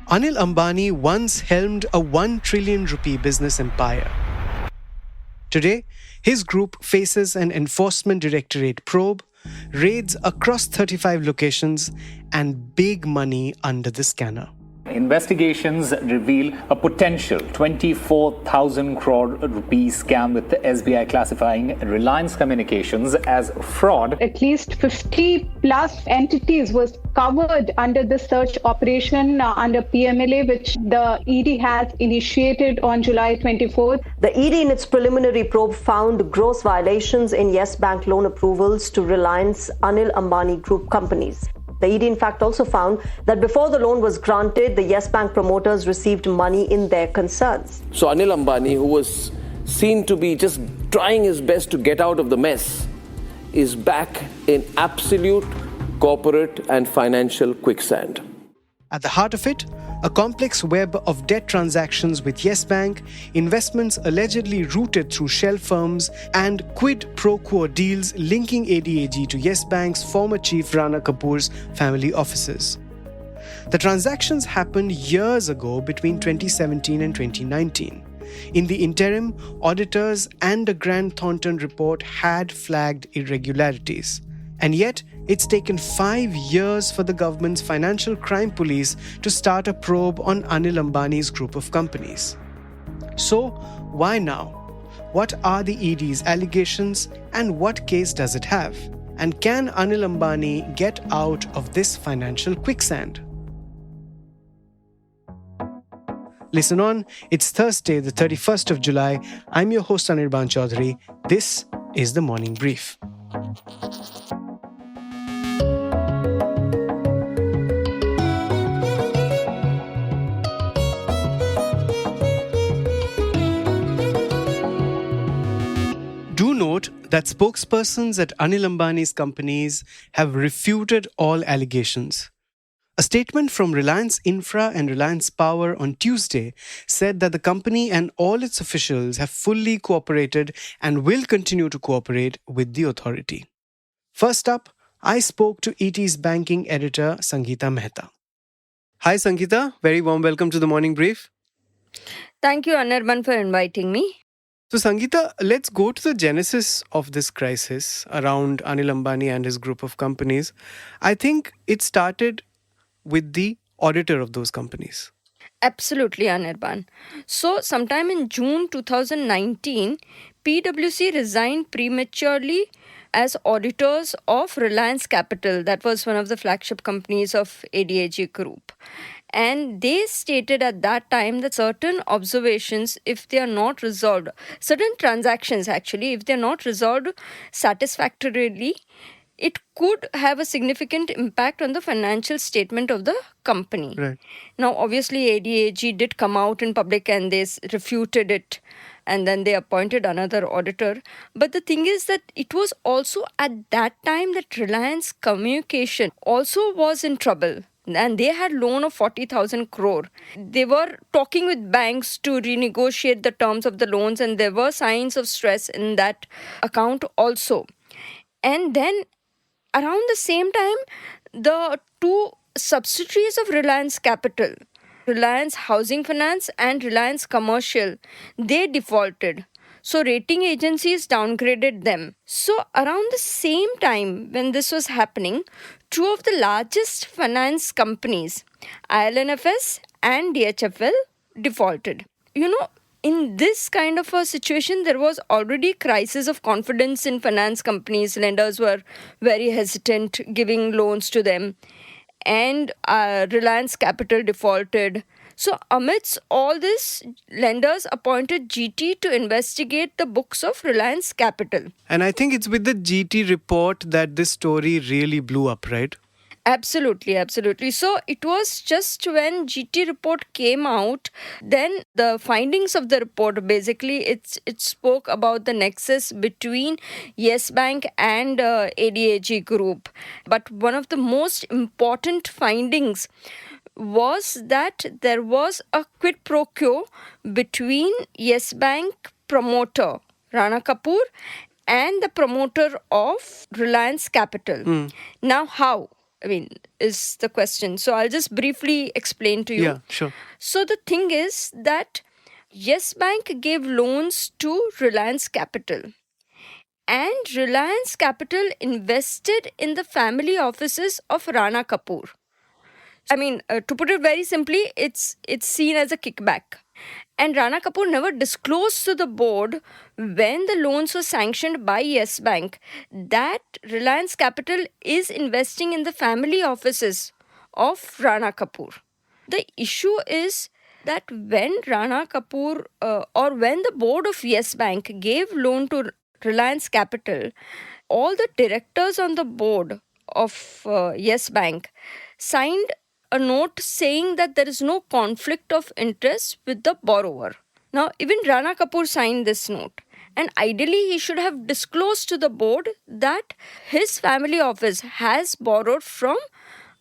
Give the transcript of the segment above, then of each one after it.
Anil Ambani once helmed a 1 trillion rupee business empire. Today, his group faces an Enforcement Directorate probe, raids across 35 locations, and big money under the scanner. Investigations reveal a potential 24,000 crore rupee scam, with the SBI classifying Reliance Communications as fraud. At least 50 plus entities was covered under the search operation under PMLA, which the ED has initiated on July 24th. The ED in its preliminary probe found gross violations in Yes Bank loan approvals to Reliance Anil Ambani group companies. The ED, in fact, also found that before the loan was granted, the Yes Bank promoters received money in their concerns. So Anil Ambani, who was seen to be just trying his best to get out of the mess, is back in absolute corporate and financial quicksand. At the heart of it, a complex web of debt transactions with Yes Bank, investments allegedly routed through shell firms, and quid pro quo deals linking ADAG to Yes Bank's former chief Rana Kapoor's family offices. The transactions happened years ago, between 2017 and 2019. In the interim, auditors and a Grand Thornton report had flagged irregularities. And yet, it's taken 5 years for the government's financial crime police to start a probe on Anil Ambani's group of companies. So, why now? What are the ED's allegations and what case does it have? And can Anil Ambani get out of this financial quicksand? Listen on, it's Thursday, the 31st of July. I'm your host Anirban Chowdhury. This is the Morning Brief. Do note that spokespersons at Anil Ambani's companies have refuted all allegations. A statement from Reliance Infra and Reliance Power on Tuesday said that the company and all its officials have fully cooperated and will continue to cooperate with the authority. First up, I spoke to ET's banking editor Sangita Mehta. Hi Sangita, very warm welcome to the Morning Brief. Thank you, Anirban, for inviting me. So Sangita, let's go to the genesis of this crisis around Anil Ambani and his group of companies. I think it started with the auditor of those companies. Absolutely, Anirban. So, sometime in June 2019, PwC resigned prematurely as auditors of Reliance Capital. That was one of the flagship companies of ADAG Group. And they stated at that time that certain observations, if they are not resolved, certain transactions actually, if they are not resolved satisfactorily, it could have a significant impact on the financial statement of the company. Right. Now, obviously, ADAG did come out in public and they refuted it. And then they appointed another auditor. But the thing is that it was also at that time that Reliance Communication also was in trouble. And they had loan of 40,000 crore. They were talking with banks to renegotiate the terms of the loans, and there were signs of stress in that account also. And then around the same time, the two subsidiaries of Reliance Capital, Reliance Housing Finance and Reliance Commercial, they defaulted. So rating agencies downgraded them. So around the same time when this was happening, two of the largest finance companies, ILNFS and DHFL, defaulted. In this kind of a situation, there was already crisis of confidence in finance companies. Lenders were very hesitant giving loans to them. And Reliance Capital defaulted. So amidst all this, lenders appointed GT to investigate the books of Reliance Capital. And I think it's with the GT report that this story really blew up, right? Absolutely, absolutely. So it was just when GT report came out, then the findings of the report, basically it spoke about the nexus between Yes Bank and ADAG Group. But one of the most important findings was that there was a quid pro quo between Yes Bank promoter Rana Kapoor and the promoter of Reliance Capital. Now how? is the question. So I'll just briefly explain to you. Yeah, sure. So the thing is that Yes Bank gave loans to Reliance Capital. And Reliance Capital invested in the family offices of Rana Kapoor. To put it very simply, it's seen as a kickback. And Rana Kapoor never disclosed to the board when the loans were sanctioned by Yes Bank that Reliance Capital is investing in the family offices of Rana Kapoor. The issue is that when Rana Kapoor or when the board of Yes Bank gave loan to Reliance Capital, all the directors on the board of Yes Bank signed a note saying that there is no conflict of interest with the borrower. Now, even Rana Kapoor signed this note. And ideally, he should have disclosed to the board that his family office has borrowed from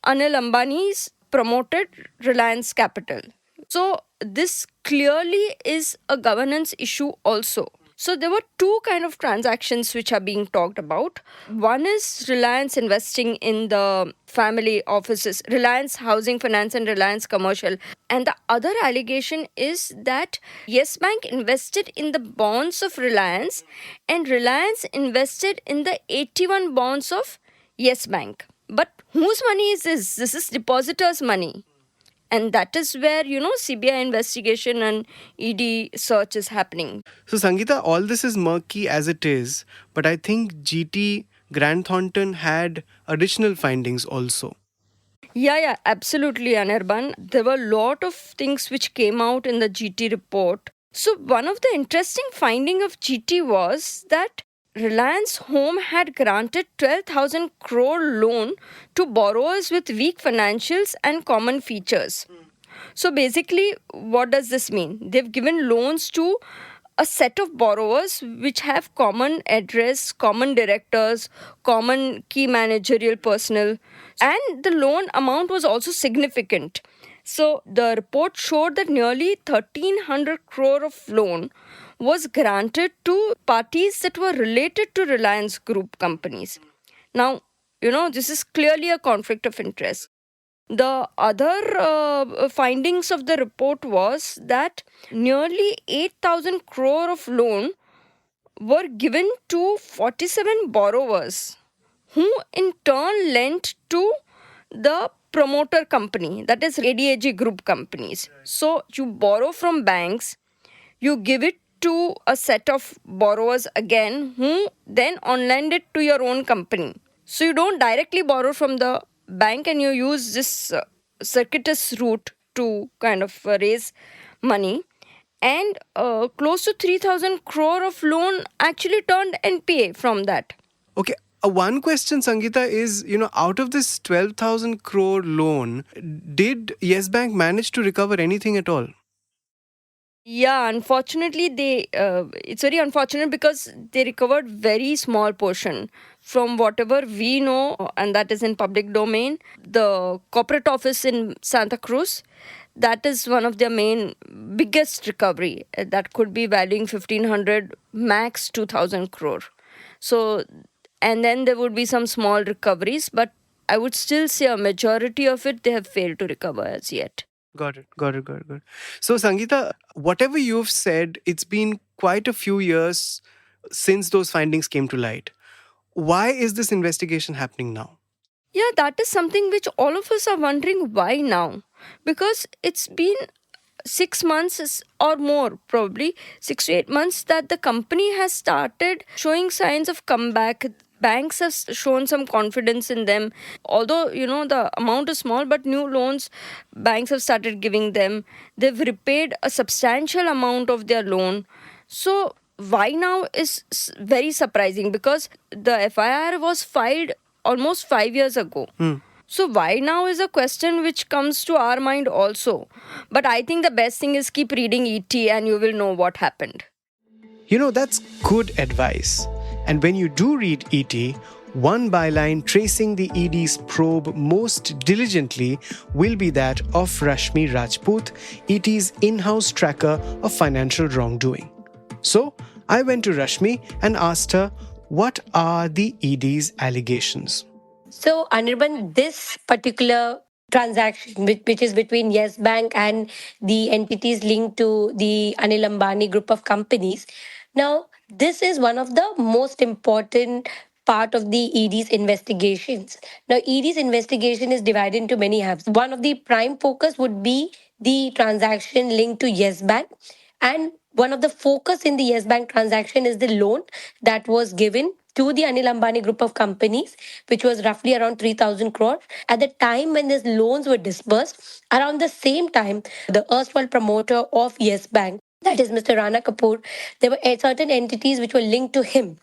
Anil Ambani's promoted Reliance Capital. So, this clearly is a governance issue also. So there were two kind of transactions which are being talked about. One is Reliance investing in the family offices, Reliance Housing Finance and Reliance Commercial. And the other allegation is that Yes Bank invested in the bonds of Reliance and Reliance invested in the 81 bonds of Yes Bank. But whose money is this? This is depositors' money. And that is where, CBI investigation and ED search is happening. So, Sangita, all this is murky as it is, but I think GT Grand Thornton had additional findings also. Yeah, absolutely, Anirban. There were a lot of things which came out in the GT report. So, one of the interesting findings of GT was that Reliance Home had granted 12,000 crore loan to borrowers with weak financials and common features. So basically, what does this mean? They've given loans to a set of borrowers which have common address, common directors, common key managerial personnel, and the loan amount was also significant. So the report showed that nearly 1,300 crore of loan was granted to parties that were related to Reliance Group companies. Now, this is clearly a conflict of interest. The other findings of the report was that nearly 8,000 crore of loan were given to 47 borrowers who in turn lent to the promoter company, that is ADAG group companies. So you borrow from banks, you give it to a set of borrowers again who then on-lend it to your own company. So you don't directly borrow from the bank and you use this circuitous route to kind of raise money. And close to 3,000 crore of loan actually turned NPA from that. Okay. One question, Sangita, is, out of this 12,000 crore loan, did Yes Bank manage to recover anything at all? Yeah, unfortunately, it's very unfortunate because they recovered very small portion. From whatever we know, and that is in public domain, the corporate office in Santa Cruz, that is one of their main biggest recovery. That could be valuing 1,500, max 2,000 crore. So, and then there would be some small recoveries, but I would still say a majority of it they have failed to recover as yet. Got it. So, Sangita, whatever you've said, it's been quite a few years since those findings came to light. Why is this investigation happening now? Yeah, that is something which all of us are wondering why now. Because it's been 6 months or more, probably 6 to 8 months, that the company has started showing signs of comeback. Banks have shown some confidence in them. Although, the amount is small, but new loans, banks have started giving them. They've repaid a substantial amount of their loan. So, why now is very surprising because the FIR was filed almost 5 years ago. So why now is a question which comes to our mind also. But I think the best thing is keep reading ET and you will know what happened. That's good advice. And when you do read ET, one byline tracing the ED's probe most diligently will be that of Rashmi Rajput, ET's in-house tracker of financial wrongdoing. So, I went to Rashmi and asked her, what are the ED's allegations? So, Anirban, this particular transaction, which is between Yes Bank and the entities linked to the Anil Ambani group of companies, now this is one of the most important part of the ED's investigations. Now, ED's investigation is divided into many halves. One of the prime focus would be the transaction linked to Yes Bank, and one of the focus in the Yes Bank transaction is the loan that was given to the Anil Ambani group of companies, which was roughly around 3,000 crore. At the time when these loans were disbursed, around the same time, the erstwhile promoter of Yes Bank, that is Mr. Rana Kapoor, there were certain entities which were linked to him,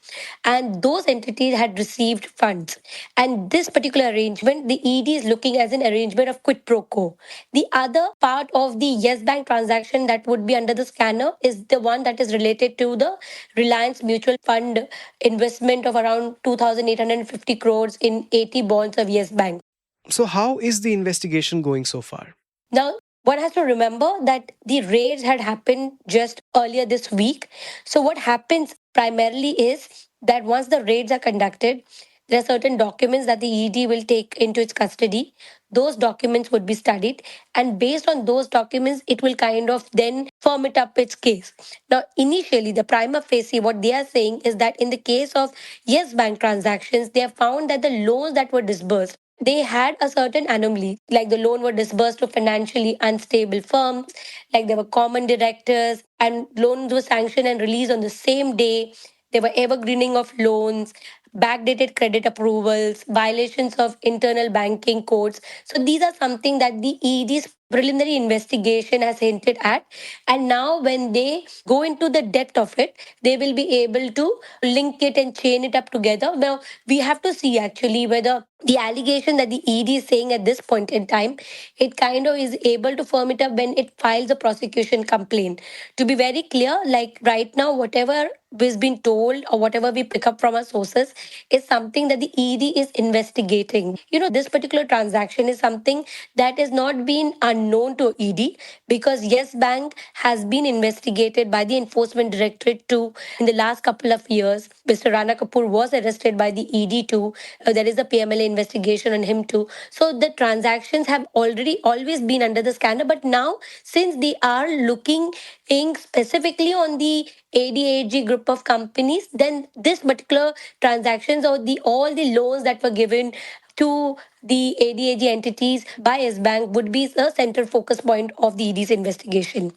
and those entities had received funds. And this particular arrangement, the ED is looking as an arrangement of quid pro quo. The other part of the Yes Bank transaction that would be under the scanner is the one that is related to the Reliance Mutual Fund investment of around 2,850 crores in 80 bonds of Yes Bank. So, how is the investigation going so far? Now, one has to remember that the raids had happened just earlier this week. So, what happens primarily is that once the raids are conducted, there are certain documents that the ED will take into its custody. Those documents would be studied, and based on those documents, it will kind of then firm it up its case. Now, initially, the prima facie, what they are saying is that in the case of Yes Bank transactions, they have found that the loans that were disbursed, they had a certain anomaly, like the loan were disbursed to financially unstable firms, like there were common directors, and loans were sanctioned and released on the same day. There were evergreening of loans, backdated credit approvals, violations of internal banking codes. So these are something that the ED's preliminary investigation has hinted at. And now when they go into the depth of it, they will be able to link it and chain it up together. Now we have to see actually whether the allegation that the ED is saying at this point in time, it kind of is able to firm it up when it files a prosecution complaint. To be very clear, like right now, whatever is been told or whatever we pick up from our sources is something that the ED is investigating. This particular transaction is something that has not been unknown to ED, because Yes Bank has been investigated by the Enforcement Directorate too in the last couple of years. Mr. Rana Kapoor was arrested by the ED too. There is a PMLA investigation on him too. So the transactions have already always been under the scanner, but now since they are looking in specifically on the ADAG group of companies, then this particular transactions or the all the loans that were given to the ADAG entities by S Bank would be a central focus point of the ED's investigation.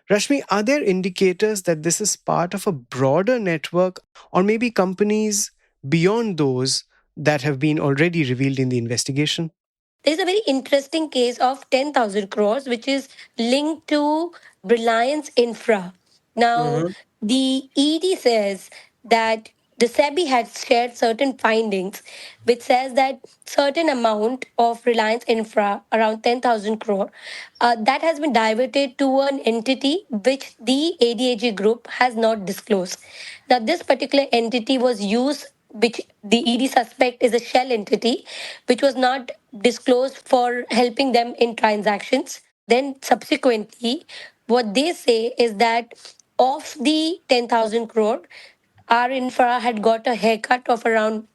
Rashmi, are there indicators that this is part of a broader network or maybe companies beyond those that have been already revealed in the investigation? There's a very interesting case of 10,000 crores, which is linked to Reliance Infra. Now, the ED says that the SEBI has shared certain findings, which says that certain amount of Reliance Infra, around 10,000 crore, that has been diverted to an entity which the ADAG group has not disclosed. Now, this particular entity was used, which the ED suspect is a shell entity, which was not disclosed for helping them in transactions. Then, subsequently, what they say is that of the 10,000 crore, our infra had got a haircut of around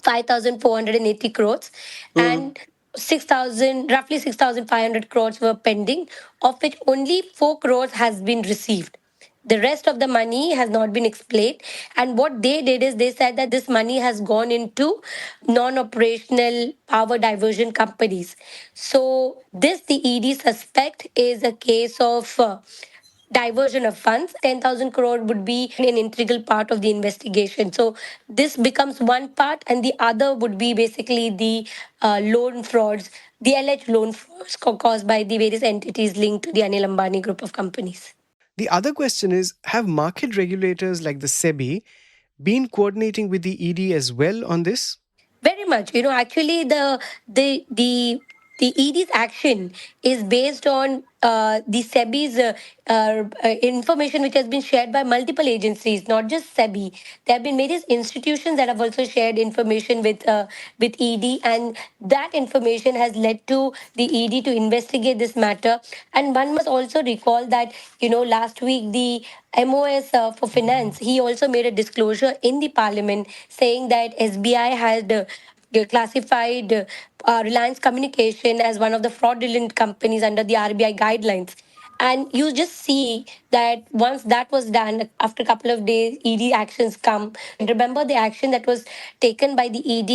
5,480 crores, and 6,000, roughly 6,500 crores were pending, of which only 4 crores has been received. The rest of the money has not been explained. And what they did is they said that this money has gone into non operational power diversion companies. So, this the ED suspect is a case of diversion of funds. 10,000 crore would be an integral part of the investigation. So this becomes one part, and the other would be basically the loan frauds, the alleged loan frauds caused by the various entities linked to the Anil Ambani group of companies. The other question is, have market regulators like the SEBI been coordinating with the ED as well on this? Very much. Actually, the ED's action is based on the SEBI's information, which has been shared by multiple agencies, not just SEBI. There have been various institutions that have also shared information with ED, and that information has led to the ED to investigate this matter. And one must also recall that last week the MOS for finance, he also made a disclosure in the parliament saying that SBI had classified Reliance Communication as one of the fraudulent companies under the RBI guidelines. And you just see that once that was done, after a couple of days, ED actions come. And remember, the action that was taken by the ED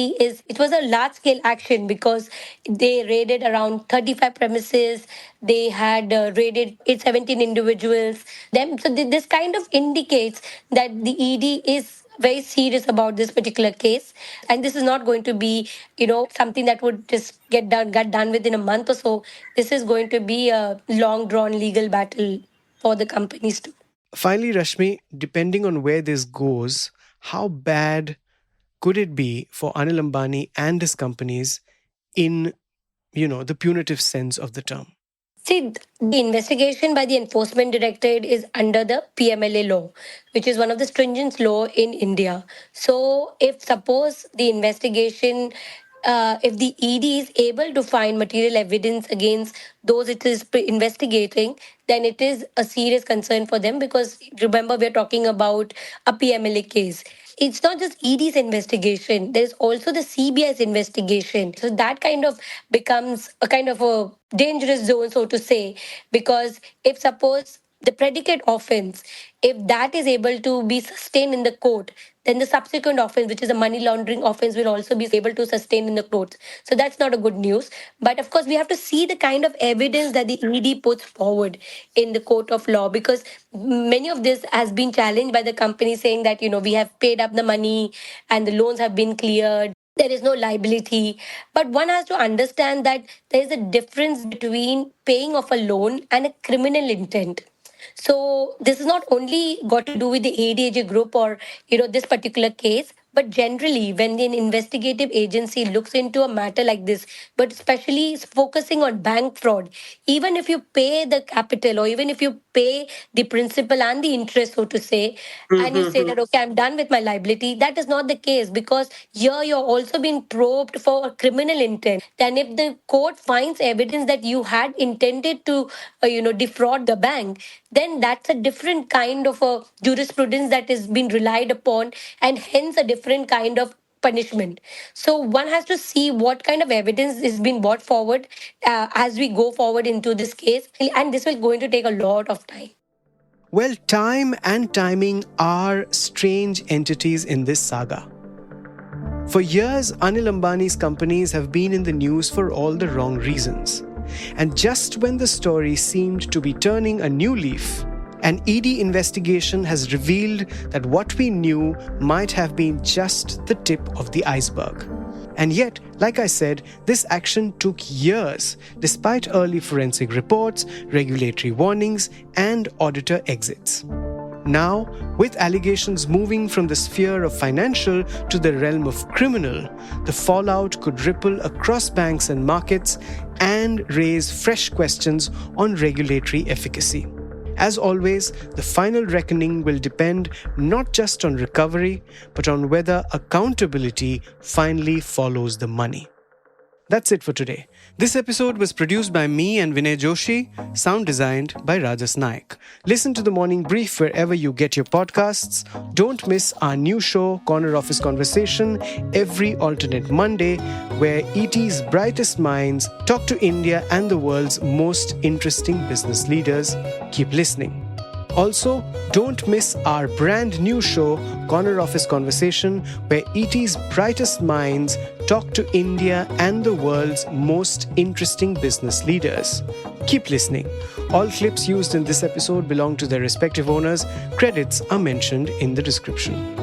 it was a large scale action because they raided around 35 premises. They had raided 17 individuals. This kind of indicates that the ED is very serious about this particular case, and this is not going to be something that would just get done within a month or so. This is going to be a long drawn legal battle for the companies too. Finally, Rashmi, depending on where this goes, how bad could it be for Anil Ambani and his companies in the punitive sense of the term? See, the investigation by the Enforcement Directorate is under the PMLA law, which is one of the stringent law in India. So, if suppose the investigation, if the ED is able to find material evidence against those it is investigating, then it is a serious concern for them because remember, we're talking about a PMLA case. It's not just ED's investigation, there's also the CBI's investigation. So that kind of becomes a kind of a dangerous zone, so to say, because if suppose the predicate offense, if that is able to be sustained in the court, then the subsequent offense, which is a money laundering offense, will also be able to sustain in the courts. So that's not a good news. But of course, we have to see the kind of evidence that the ED puts forward in the court of law, because many of this has been challenged by the company saying that, we have paid up the money and the loans have been cleared. There is no liability. But one has to understand that there is a difference between paying off a loan and a criminal intent. So this is not only got to do with the ADAG group or this particular case, but generally when an investigative agency looks into a matter like this, but especially focusing on bank fraud, even if you pay the capital or even if you pay the principal and the interest, so to say, and you say that, okay, I'm done with my liability, that is not the case, because here you're also being probed for a criminal intent. Then if the court finds evidence that you had intended to defraud the bank, then that's a different kind of a jurisprudence that is being relied upon, and hence a different kind of punishment. So one has to see what kind of evidence is being brought forward as we go forward into this case, and this will going to take a lot of time. Well, time and timing are strange entities in this saga. For years, Anil Ambani's companies have been in the news for all the wrong reasons. And just when the story seemed to be turning a new leaf, an ED investigation has revealed that what we knew might have been just the tip of the iceberg. And yet, like I said, this action took years, despite early forensic reports, regulatory warnings, and auditor exits. Now, with allegations moving from the sphere of financial to the realm of criminal, the fallout could ripple across banks and markets and raise fresh questions on regulatory efficacy. As always, the final reckoning will depend not just on recovery, but on whether accountability finally follows the money. That's it for today. This episode was produced by me and Vinay Joshi, sound designed by Rajas Naik. Listen to The Morning Brief wherever you get your podcasts. Don't miss our new show, Corner Office Conversation, every alternate Monday, where ET's brightest minds talk to India and the world's most interesting business leaders. Keep listening. Also, don't miss our brand new show, Corner Office Conversation, where ET's brightest minds talk to India and the world's most interesting business leaders. Keep listening. All clips used in this episode belong to their respective owners. Credits are mentioned in the description.